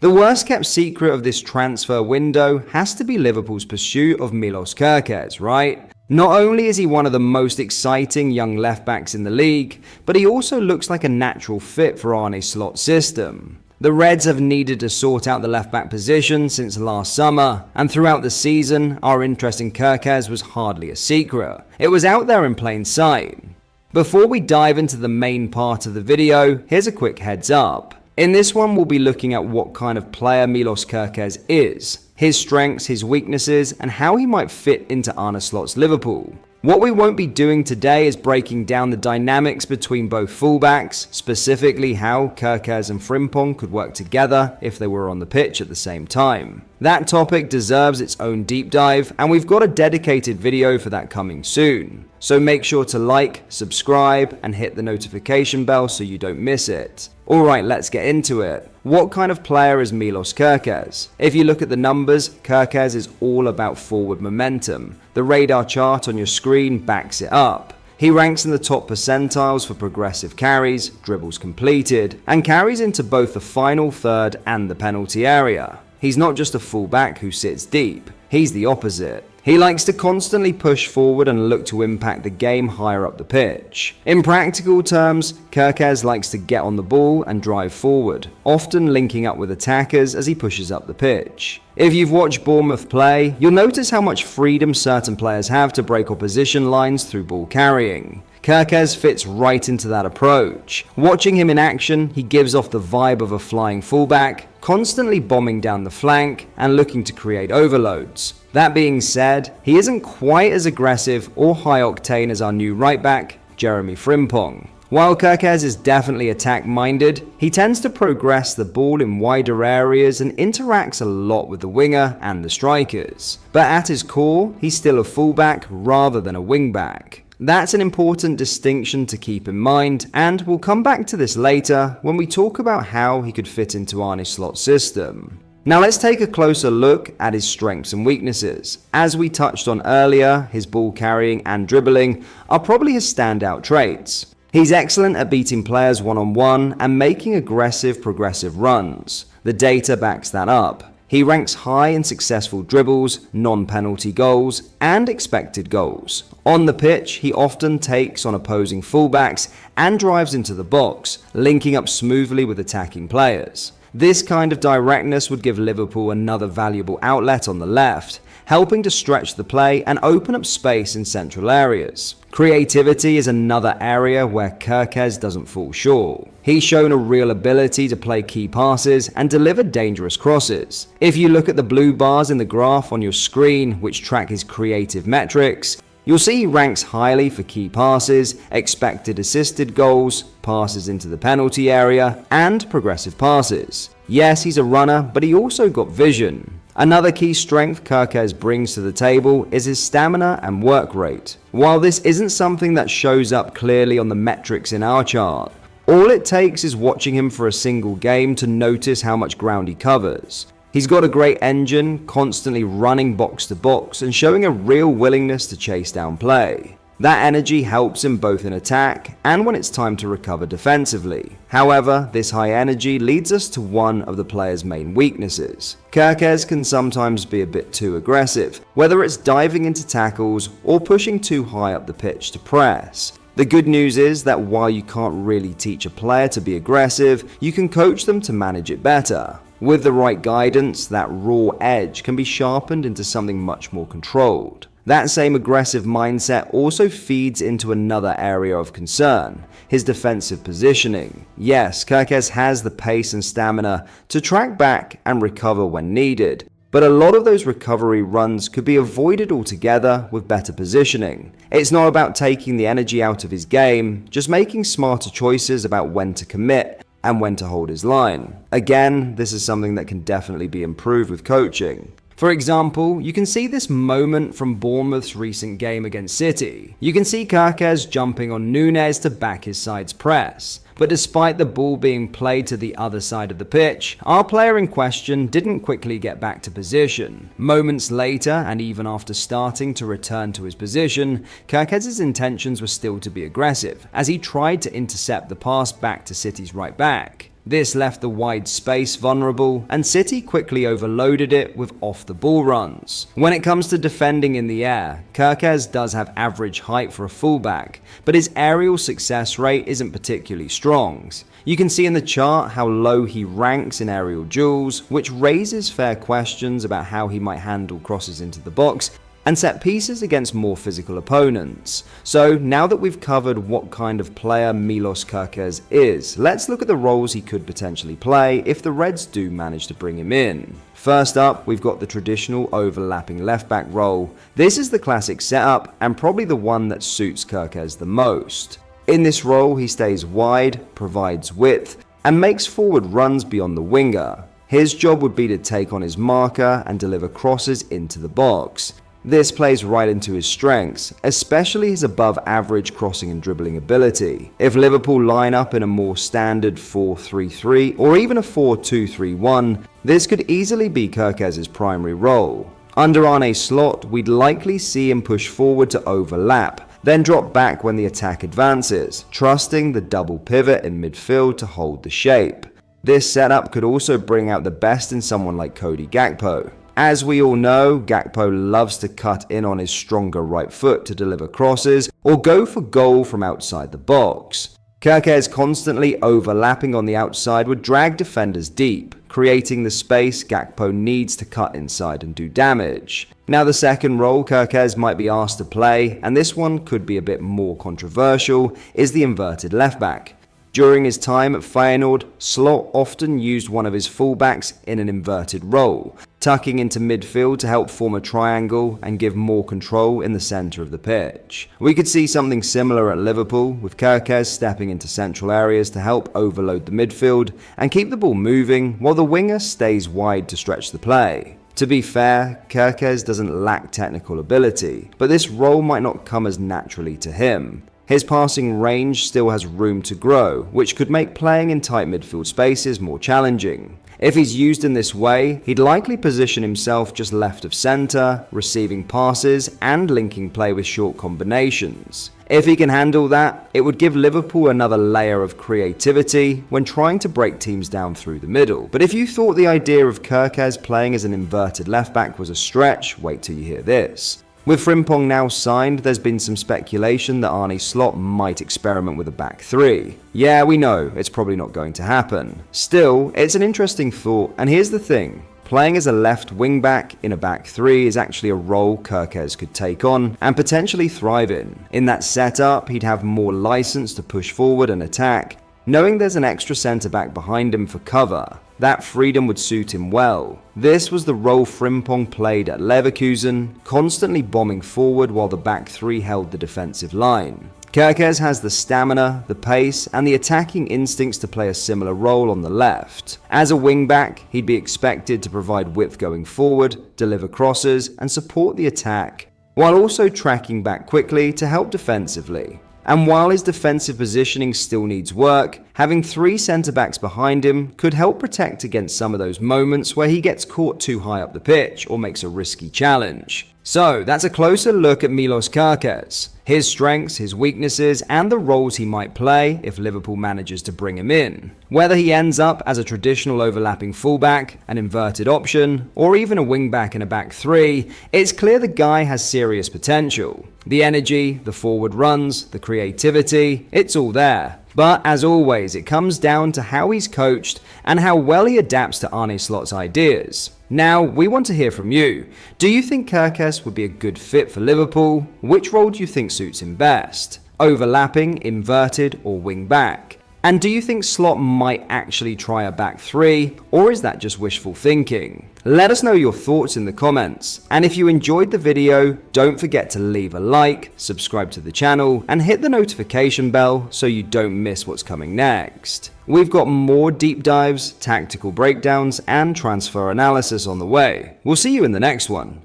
The worst kept secret of this transfer window has to be Liverpool's pursuit of Milos Kerkez, right? Not only is he one of the most exciting young left-backs in the league, but he also looks like a natural fit for Arne Slot's system. The Reds have needed to sort out the left-back position since last summer, and throughout the season, our interest in Kerkez was hardly a secret. It was out there in plain sight. Before we dive into the main part of the video, here's a quick heads up. In this one, we'll be looking at what kind of player Milos Kerkez is, his strengths, his weaknesses, and how he might fit into Arne Slot's Liverpool. What we won't be doing today is breaking down the dynamics between both fullbacks, specifically how Kerkez and Frimpong could work together if they were on the pitch at the same time. That topic deserves its own deep dive, and we've got a dedicated video for that coming soon. So make sure to like, subscribe, and hit the notification bell so you don't miss it. Alright, let's get into it. What kind of player is Milos Kerkez? If you look at the numbers, Kerkez is all about forward momentum. The radar chart on your screen backs it up. He ranks in the top percentiles for progressive carries, dribbles completed, and carries into both the final third and the penalty area. He's not just a fullback who sits deep, he's the opposite. He likes to constantly push forward and look to impact the game higher up the pitch. In practical terms, Kerkez likes to get on the ball and drive forward, often linking up with attackers as he pushes up the pitch. If you've watched Bournemouth play, you'll notice how much freedom certain players have to break opposition lines through ball carrying. Kerkez fits right into that approach. Watching him in action, he gives off the vibe of a flying fullback, constantly bombing down the flank and looking to create overloads. That being said, he isn't quite as aggressive or high-octane as our new right-back, Jeremy Frimpong. While Kerkez is definitely attack-minded, he tends to progress the ball in wider areas and interacts a lot with the winger and the strikers. But at his core, he's still a fullback rather than a wing-back. That's an important distinction to keep in mind, and we'll come back to this later when we talk about how he could fit into Arne Slot's system. Now let's take a closer look at his strengths and weaknesses. As we touched on earlier, his ball carrying and dribbling are probably his standout traits. He's excellent at beating players one-on-one and making aggressive, progressive runs. The data backs that up. He ranks high in successful dribbles, non-penalty goals, and expected goals. On the pitch, he often takes on opposing fullbacks and drives into the box, linking up smoothly with attacking players. This kind of directness would give Liverpool another valuable outlet on the left, helping to stretch the play and open up space in central areas. Creativity is another area where Kerkez doesn't fall short. He's shown a real ability to play key passes and deliver dangerous crosses. If you look at the blue bars in the graph on your screen, which track his creative metrics, you'll see he ranks highly for key passes, expected assisted goals, passes into the penalty area, and progressive passes. Yes, he's a runner, but he also got vision. Another key strength Kerkez brings to the table is his stamina and work rate. While this isn't something that shows up clearly on the metrics in our chart, all it takes is watching him for a single game to notice how much ground he covers. He's got a great engine, constantly running box to box and showing a real willingness to chase down play. That energy helps him both in attack and when it's time to recover defensively. However, this high energy leads us to one of the player's main weaknesses. Kerkez can sometimes be a bit too aggressive, whether it's diving into tackles or pushing too high up the pitch to press. The good news is that while you can't really teach a player to be aggressive, you can coach them to manage it better. With the right guidance, that raw edge can be sharpened into something much more controlled. That same aggressive mindset also feeds into another area of concern, his defensive positioning. Yes, Kerkez has the pace and stamina to track back and recover when needed, but a lot of those recovery runs could be avoided altogether with better positioning. It's not about taking the energy out of his game, just making smarter choices about when to commit and when to hold his line. Again, this is something that can definitely be improved with coaching. For example, you can see this moment from Bournemouth's recent game against City. You can see Kerkez jumping on Núñez to back his side's press. But despite the ball being played to the other side of the pitch, our player in question didn't quickly get back to position. Moments later, and even after starting to return to his position, Kerkez's intentions were still to be aggressive, as he tried to intercept the pass back to City's right back. This left the wide space vulnerable, and City quickly overloaded it with off-the-ball runs. When it comes to defending in the air, Kerkez does have average height for a fullback, but his aerial success rate isn't particularly strong. You can see in the chart how low he ranks in aerial duels, which raises fair questions about how he might handle crosses into the box and set pieces against more physical opponents. So now that we've covered what kind of player Milos Kerkez is, let's look at the roles he could potentially play if the Reds do manage to bring him in. First up, we've got the traditional overlapping left-back role. This is the classic setup and probably the one that suits Kerkez the most. In this role, he stays wide, provides width, and makes forward runs beyond the winger. His job would be to take on his marker and deliver crosses into the box. This plays right into his strengths, especially his above-average crossing and dribbling ability. If Liverpool line up in a more standard 4-3-3 or even a 4-2-3-1, this could easily be Kerkez's primary role. Under Arne Slot, we'd likely see him push forward to overlap, then drop back when the attack advances, trusting the double pivot in midfield to hold the shape. This setup could also bring out the best in someone like Cody Gakpo. As we all know, Gakpo loves to cut in on his stronger right foot to deliver crosses or go for goal from outside the box. Kerkez constantly overlapping on the outside would drag defenders deep, creating the space Gakpo needs to cut inside and do damage. Now the second role Kerkez might be asked to play, and this one could be a bit more controversial, is the inverted left back. During his time at Feyenoord, Slot often used one of his fullbacks in an inverted role, tucking into midfield to help form a triangle and give more control in the centre of the pitch. We could see something similar at Liverpool, with Kerkez stepping into central areas to help overload the midfield and keep the ball moving while the winger stays wide to stretch the play. To be fair, Kerkez doesn't lack technical ability, but this role might not come as naturally to him. His passing range still has room to grow, which could make playing in tight midfield spaces more challenging. If he's used in this way, he'd likely position himself just left of centre, receiving passes and linking play with short combinations. If he can handle that, it would give Liverpool another layer of creativity when trying to break teams down through the middle. But if you thought the idea of Kerkez playing as an inverted left back was a stretch, wait till you hear this. With Frimpong now signed, there's been some speculation that Arne Slot might experiment with a back three. Yeah, we know, it's probably not going to happen. Still, it's an interesting thought, and here's the thing. Playing as a left wing-back in a back three is actually a role Kerkez could take on and potentially thrive in. In that setup, he'd have more license to push forward and attack, knowing there's an extra centre-back behind him for cover. That freedom would suit him well. This was the role Frimpong played at Leverkusen, constantly bombing forward while the back three held the defensive line. Kerkez has the stamina, the pace, and the attacking instincts to play a similar role on the left. As a wing-back, he'd be expected to provide width going forward, deliver crosses, and support the attack, while also tracking back quickly to help defensively. And while his defensive positioning still needs work, having three centre-backs behind him could help protect against some of those moments where he gets caught too high up the pitch or makes a risky challenge. So that's a closer look at Milos Kerkez, his strengths, his weaknesses, and the roles he might play if Liverpool manages to bring him in. Whether he ends up as a traditional overlapping fullback, an inverted option, or even a wingback in a back three, it's clear the guy has serious potential. The energy, the forward runs, the creativity, it's all there. But as always, it comes down to how he's coached and how well he adapts to Arne Slot's ideas. Now, we want to hear from you. Do you think Kerkez would be a good fit for Liverpool? Which role do you think suits him best? Overlapping, inverted, or wing back? And do you think Slot might actually try a back three, or is that just wishful thinking? Let us know your thoughts in the comments. And if you enjoyed the video, don't forget to leave a like, subscribe to the channel, and hit the notification bell so you don't miss what's coming next. We've got more deep dives, tactical breakdowns, and transfer analysis on the way. We'll see you in the next one.